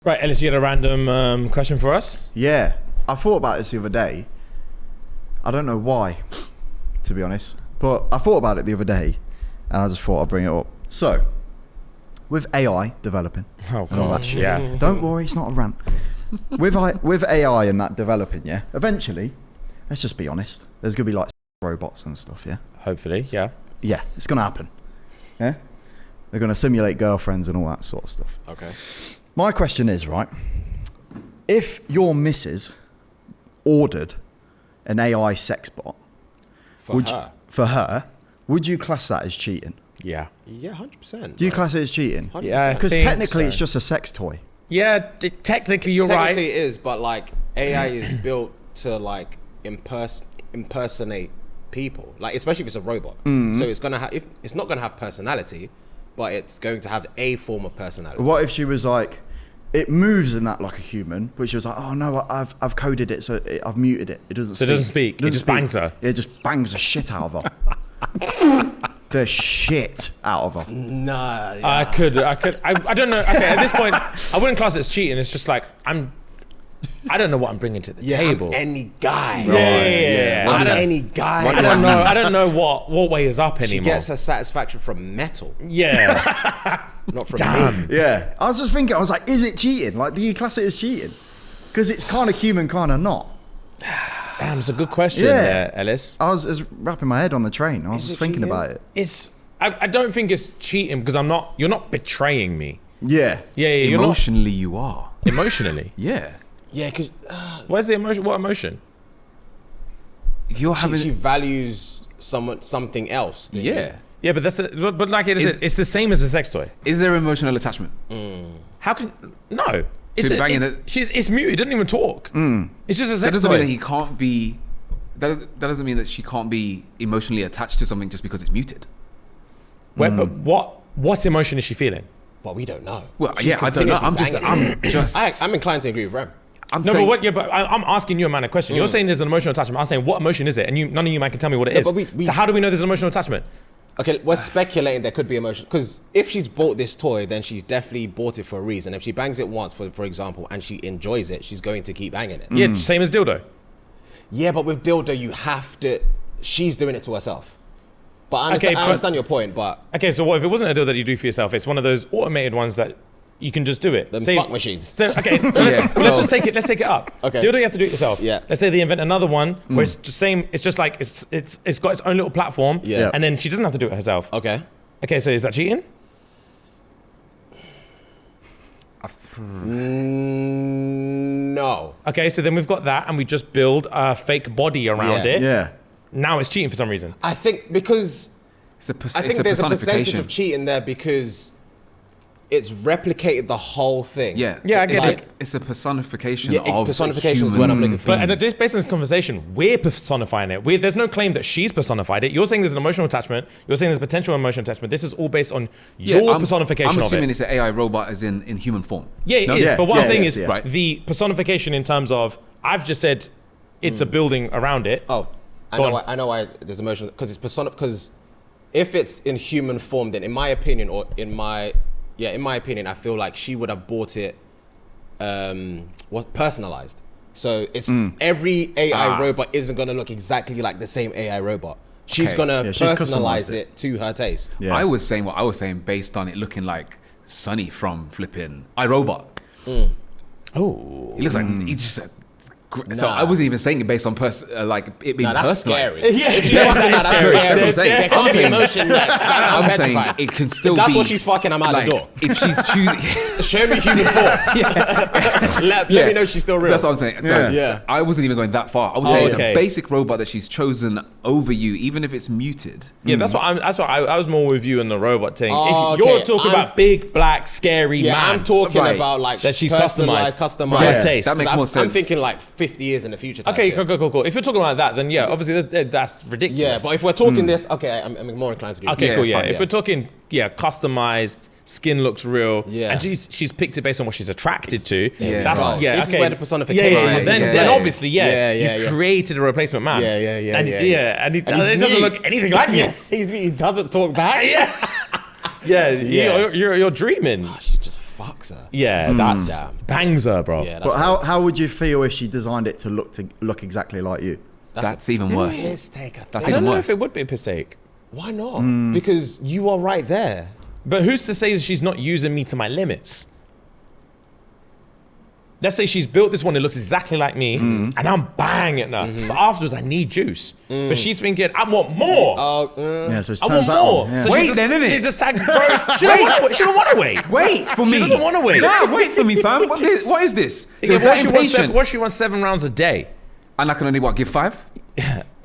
Right, Ellis, you had a random question for us? Yeah, I thought about this the other day. I don't know why, to be honest, but I thought about it the other day, and I just thought I'd bring it up. So, with AI developing, Oh, and all that God, shit, yeah. don't worry, it's not a rant. with AI and that developing, yeah, eventually, let's just be honest, there's gonna be like robots and stuff, yeah? Hopefully, yeah. Yeah, it's gonna happen, yeah? They're gonna simulate girlfriends and all that sort of stuff. Okay. My question is, right, if your missus ordered an AI sex bot for her, would you class that as cheating? Yeah. Yeah, 100%. Do you class it as cheating? 100%. Yeah, I Because think technically so. it's just a sex toy. Yeah, technically you're Technically right. it is, but like AI is built to like impersonate people, like especially if it's a robot. So it's gonna have, it's not gonna have personality, but it's going to have a form of personality. What if she was like, it moves in that like a human, but she was like, oh no, I've coded it, so I've muted it. It doesn't So it speak. doesn't speak, it just bangs her. It just bangs the shit out of her. The shit out of her. Nah. I don't know. Okay, at this point, I wouldn't class it as cheating. It's just like, I don't know what I'm bringing to the table. I'm any guy. Yeah. I'm I don't- any guy. I don't know. I don't know what way is up She anymore. gets her satisfaction from metal, Yeah. not from Damn. me. Yeah. I was just thinking, I was like, is it cheating? Like, do you class it as cheating? Because it's kind of human, kind of not. Damn, it's a good question Yeah. there, Ellis. I was wrapping my head on the train. I was just thinking cheating? about it. I don't think it's cheating because you're not betraying me. Yeah. Yeah, you're not Emotionally, you are. emotionally. Yeah. Yeah, because Where's the emotion? What emotion? If you're having, she values something else. than you. yeah. Yeah, but but like it's the same as a sex toy. Is there emotional attachment? How can no? It's banging it's muted. It doesn't even talk. It's just a That sex doesn't toy. mean that he can't be. That doesn't mean that she can't be emotionally attached to something just because it's muted. But what emotion is she feeling? But we don't know. Well, She's yeah, I don't know. continuously I'm banging. just. I'm inclined to agree with Rem. I'm No, saying, but what? Yeah, but I'm asking you a man a question. You're saying there's an emotional attachment. I'm saying what emotion is it? And none of you man can tell me what it is. but we- So how do we know there's an emotional attachment? Okay, we're speculating there could be emotion. Because if she's bought this toy, then she's definitely bought it for a reason. If she bangs it once, for example, and she enjoys it, she's going to keep banging it. Yeah, same as dildo. Yeah, but with dildo, you have to. She's doing it to herself. But I understand, Okay, I but- understand your point. But Okay, so what if it wasn't a dildo that you do for yourself? It's one of those automated ones that you can just do it. them Say- fuck machines. So okay, let's just take it. Let's take it up. Okay. Dildo, you have to do it yourself. Yeah. Let's say they invent another one where it's just same. It's just like it's got its own little platform. Yeah. And then she doesn't have to do it herself. Okay. Okay, so is that cheating? No. Okay, so then we've got that, and we just build a fake body around Yeah. it. Yeah. Now it's cheating for some reason. I think because it's a, I think there's a percentage of cheating there because it's replicated the whole thing. Yeah. Yeah, I get it's it. It's a personification Yeah, of personification is human what I'm looking for. But and just based on this conversation, we're personifying it. There's no claim that she's personified it. You're saying there's an emotional attachment. You're saying there's potential emotional attachment. This is all based on your personification I'm of assuming it. it's an AI robot as in human form. Yeah, it No? is. Yeah, But what yeah, I'm saying it is is, yeah. Right. the personification in terms of I've just said it's a building around it. Oh, I Go know. on. I know why there's emotion because it's because if it's in human form, then in my opinion, I feel like she would have bought it, personalized. So it's every AI robot isn't gonna look exactly like the same AI robot. She's Okay. gonna Yeah, she's personalize customized it to her taste. Yeah. I was saying what I was saying based on it looking like Sonny from flipping iRobot. Oh. He looks like he's just. So Nah. I wasn't even saying it based on like it being Nah, that's personalized. scary. Yeah. If she's fucking that, that's scary. scary. That's what I'm saying. There can't be emotion there. I'm I'm saying petrified. it can still If that's be. what she's fucking, I'm out like, the door. If she's choosing. Show me human form. Let me know she's still real. That's what I'm saying. So, Yeah. so I wasn't even going that far. I was Oh, saying okay. it's a basic robot that she's chosen over you, even if it's muted. Yeah, that's what I was more with you in the robot thing. Oh, If you're okay. talking about big, black, scary Yeah, man. I'm talking Right. about like That she's personalized, customized. customized. To her taste. That makes more I'm sense. thinking like 50 years in the future. Type Okay, shit. cool. If you're talking about that, then yeah, obviously that's Yeah, ridiculous. but if we're talking this, okay, I'm more inclined to agree. Okay, Yeah, cool. Yeah, fine, if yeah. we're talking, customized, skin looks real. Yeah. and she's picked it based on what she's attracted to. Yeah. That's Right. yeah. This is okay. where the personification Yeah. comes Then, into then play. obviously, Yeah, you've created a replacement man. Yeah, and, yeah. and it And he's doesn't mute. look anything like you. He doesn't talk back. Yeah. Yeah, Yeah. You're dreaming. She's just fucks her. Yeah, that's Damn. bangs her, bro. Yeah, that's But how would you feel if she designed it to look exactly like you? That's even worse. Piss taker. That's I even don't know worse. if it would be a piss take. Why not? Because you are right there. But who's to say that she's not using me to my limits? Let's say she's built this one that looks exactly like me, and I'm banging her. But afterwards, I need juice. But she's thinking, I want more. Yeah, so it I turns want that more. on. Yeah. So Wait, she just, then, innit? she just tags bro. She don't want to wait. Wait for me. She doesn't want to wait. Nah, wait for me, fam. What is this? Yeah, You're what, that she wants impatient. what she wants 7 rounds a day. And I can only, give 5?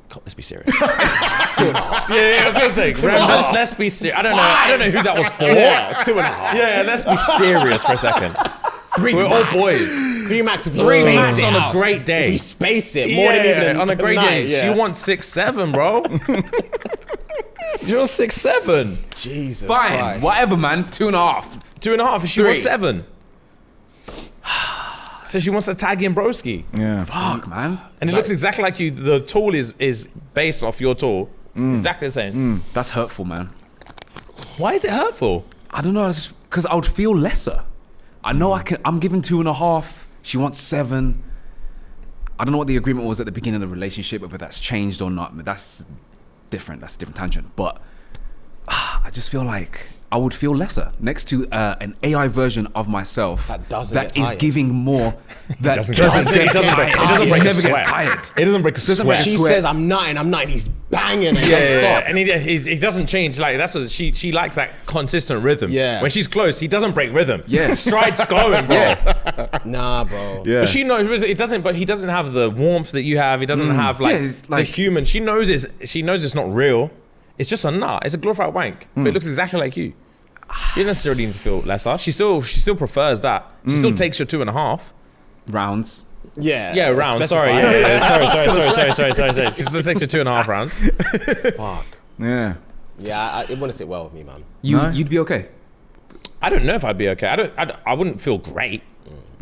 Come, let's be serious. 2.5. Yeah, I was gonna say, Graham, let's be serious. I don't know who that was for. Yeah, 2.5. Yeah, let's be serious for a second. 3 We're max. all boys. 3 max if you 3 space max it on a out. great day. If we space it more than even on a great night, day. yeah. She wants 6-7, bro. You're 6-7. Jesus Fine, Christ. whatever, man. 2.5. 2.5. If she 3. wants 7. So she wants to tag in broski. Yeah. Fuck, man. And it looks exactly like you. The tool is based off your tool. Exactly the same. That's hurtful, man. Why is it hurtful? I don't know, because I would feel lesser. I know I'm giving 2.5. She wants 7. I don't know what the agreement was at the beginning of the relationship, whether that's changed or not. I mean, that's different. That's a different tangent. But I just feel like I would feel lesser next to an AI version of myself That doesn't that get is tired. giving more. That doesn't get tired. It doesn't break- it doesn't break a never sweat. gets tired. It doesn't break a Doesn't sweat. break a She sweat. says, I'm nutting. He's banging and Yeah, doesn't stop. and he doesn't change. Like that's what she likes, that consistent rhythm. Yeah. When she's close, he doesn't break rhythm. Yeah. Strides going, bro. Yeah. Nah, bro. Yeah. But she knows it doesn't. But he doesn't have the warmth that you have. He doesn't have like, Yeah, it's the like- human. She knows it's not real. It's just a nut. It's a glorified wank. But it looks exactly like you. You don't necessarily need to feel lesser. She still prefers that. She still takes your 2.5. Rounds. Yeah. Yeah, rounds. specify. Sorry. Sorry. She still takes your 2.5 rounds. Fuck. Yeah. Yeah, it wouldn't sit well with me, man. No? You'd be okay. I don't know if I'd be okay. I wouldn't feel great,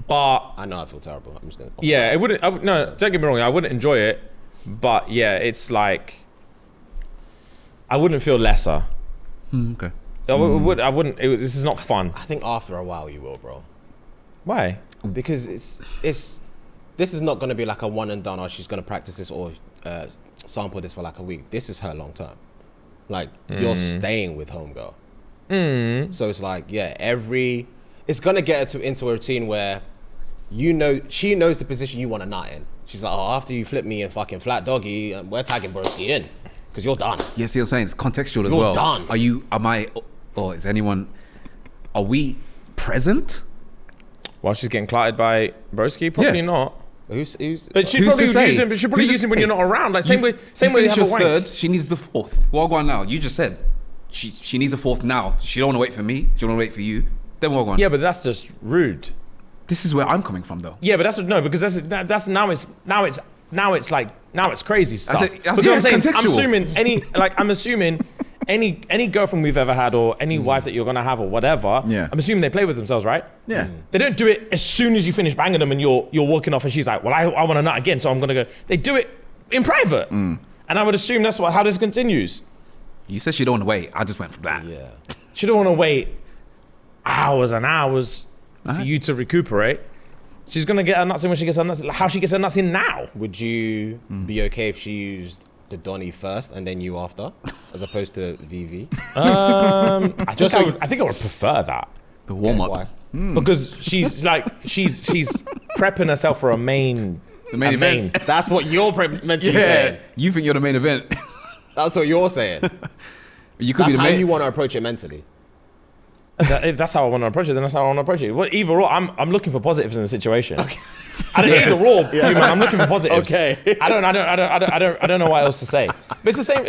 but I know I feel terrible. I'm just gonna. yeah, it wouldn't. No, don't get me wrong. I wouldn't enjoy it, but yeah, it's like I wouldn't feel lesser. Okay. I wouldn't. This is not fun. I think after a while you will, bro. Why? Because this is not gonna be like a one and done. Or she's gonna practice this or sample this for like a week. This is her long term. Like you're staying with homegirl. So it's like it's gonna get her into a routine where she knows the position you want to nut in. She's like, oh, after you flip me and fucking flat doggy, we're tagging broski in because you're done. Yeah, see what I'm saying? It's contextual as You're well. done. Are we present? While she's getting clotted by broski, probably Yeah. not. Who's But she'd Who's probably to say? use him. But she'd probably Who's to use him when say? you're not around. Like same way you finish have a your wank. third, she needs the 4th. What going now? You just said she needs a 4th now. She don't want to wait for me. She don't want to wait for you. Then what going? Yeah, but that's just rude. This is where I'm coming from, though. Yeah, but because that's now it's crazy stuff. That's Because I'm saying, contextual. I'm assuming any girlfriend we've ever had or any wife that you're gonna have or whatever. Yeah. I'm assuming they play with themselves, right? Yeah. They don't do it as soon as you finish banging them and you're walking off and she's like, well, I want to nut again, so I'm gonna go. They do it in private, and I would assume that's how this continues. You said she don't want to wait. I just went from that. Yeah. She don't want to wait hours and hours for Alright. you to recuperate. She's gonna get her nuts in when she gets her nuts. How she gets her nuts in now? Would you be okay if she used the Donny first and then you after, as opposed to VV? I think I would prefer that The warm up. Why? because she's prepping herself for a main main event. That's what you're mentally saying. You think you're the main event. That's what you're saying. You could That's be the how main. you want to approach it mentally. If that's how I want to approach it, then that's how I want to approach it. Well, either or, I'm looking for positives in the situation. Either or, human, I'm looking for positives. Okay. I don't know what else to say. But it's the same.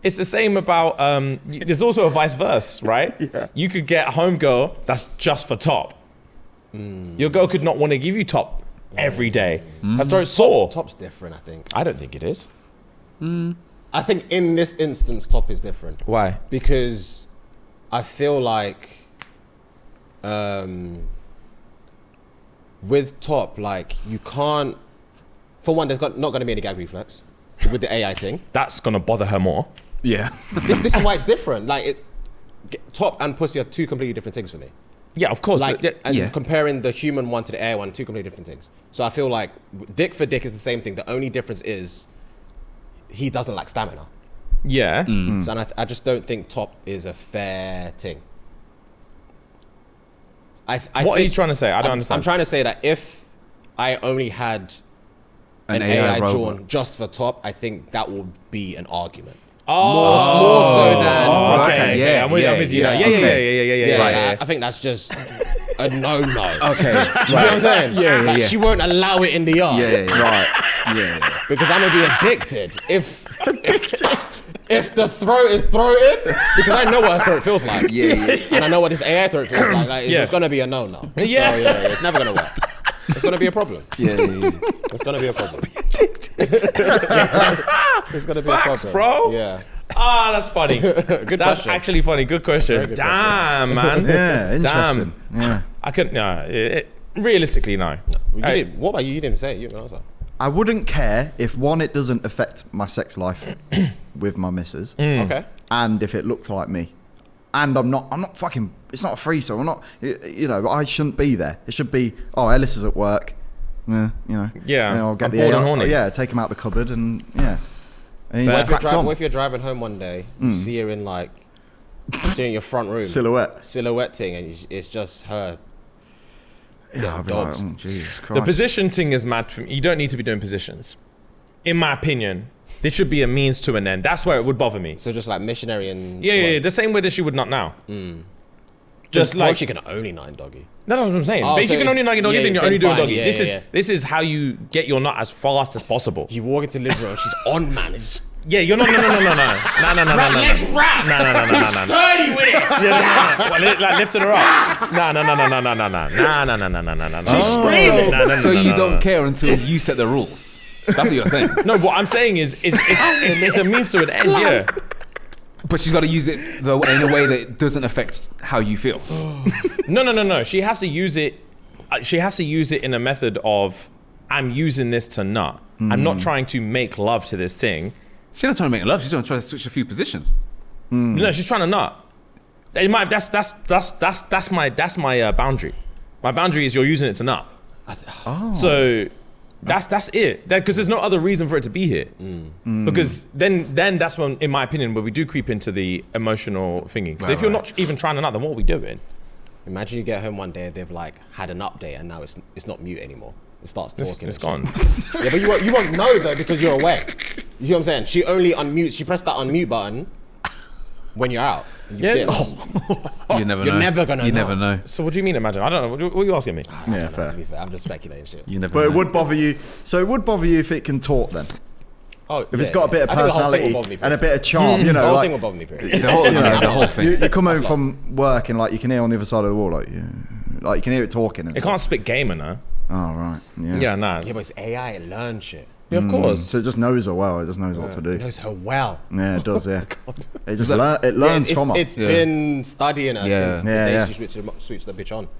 It's the same about. There's also a vice versa, right? Yeah. You could get a homegirl that's just for top. Your girl could not want to give you top every day. Her throat's sore. Top's different, I think. I don't think it is. I think in this instance, top is different. Why? Because I feel like with top, like you can't. For one, there's not going to be any gag reflex with the AI thing. That's gonna bother her more. Yeah. This is why it's different. Like top and pussy are two completely different things for me. Yeah, of course. Like, Yeah. and Yeah. comparing the human one to the AI one, two completely different things. So I feel like dick for dick is the same thing. The only difference is he doesn't like stamina. Yeah. So and I just don't think top is a fair thing. What are you trying to say? I don't I'm understand. trying to say that if I only had An an AI AI robot. drawn just for top, I think that would be an argument. Oh, More so than okay. okay. Yeah, I'm with you now. yeah, Yeah, okay. yeah. like, I think that's just a no-no. Okay. You see what I'm saying? Yeah, Like, yeah. she won't allow it in the yard. Right. Yeah. Because I'm gonna be addicted if the throat is throated, because I know what her throat feels like. And I know what this AI throat feels like. Like, Yeah. it's gonna be a no-no. Yeah. So, yeah, it's never gonna work. It's gonna be a problem. Yeah. It's gonna be a problem. It's gonna be Facts, a problem, bro. Yeah. Ah, that's funny. Good That's question. actually funny. Good question. Very good Damn, man. Yeah, interesting. Yeah. I couldn't. No, realistically, no. What about you? You didn't say it. You didn't answer. I wouldn't care if one, it doesn't affect my sex life with my missus, Okay. and if it looked like me, and I'm not fucking. It's not a threesome. I'm not. You know, I shouldn't be there. It should be. Oh, Ellis is at work. Yeah, you know. Yeah, And I'll get I'm the bored and AI horny. Yeah, take him out the cupboard and yeah. And he Fair. just cracks on. What if you're driving home one day, you see her in like, see her in your front room, Silhouette. silhouetting, and it's just her. Yeah, I'd be like, dogs. oh, Jesus Christ. The position thing is mad for me. You don't need to be doing positions. In my opinion, there should be a means to an end. That's where it would bother me. So just like missionary and Yeah, the same way that she would not now. Just well, like she can only 9 doggy. that's what I'm saying. Oh, but if so you can only nugget doggy, yeah, then you're then only doing fine. doggy. Yeah, this yeah. this is how you get your nut as fast as possible. You walk into the living room, she's on, man. It's Yeah, you're not. No. legs wrapped. No. Sturdy with it. Yeah, no. Like lifted her up. No. She's screaming. So you don't care until you set the rules. That's what you're saying. No, what I'm saying is, it's a means to an end. Yeah. But she's got to use it though in a way that doesn't affect how you feel. No. She has to use it. She has to use it in a method of, I'm using this to nut. I'm not trying to make love to this thing. She's not trying to make love. She's trying to switch a few positions. No, she's trying to nut. That's my boundary. My boundary is you're using it to nut. So that's it. Because there's no other reason for it to be here. Because then that's when, in my opinion, where we do creep into the emotional thingy. Because if you're not even trying to nut, then what are we doing? Imagine you get home one day and they've like had an update and now it's not mute anymore. It starts talking. It's and gone. shit. Yeah, but you won't know though because you're away. You see what I'm saying? She only unmutes. She pressed that unmute button when you're out. You Yeah. dip. You never know. You're never gonna You know. never know. So what do you mean imagine? I don't know. What are you asking me? I don't know, fair. To be fair, I'm just speculating shit. You never But know. it would bother you. So it would bother you if it can talk then. Oh, If it's got a bit of I think the whole thing personality will bother me, and a bit of charm, you The know, whole like thing will bother me. Period. The whole, the whole thing. you come home from work and like you can hear on the other side of the wall, like you can hear it talking. And It can't spit gamer now. Oh right. Yeah. Yeah, nah. Yeah, but it's AI. It learns shit. Yeah, of course. So it just knows her well. It just knows what to It do. knows her well. Yeah, it does. Yeah. It just that- it learns it's, from her. It's been studying her Yeah. since the Yeah, day yeah. she switched the bitch on.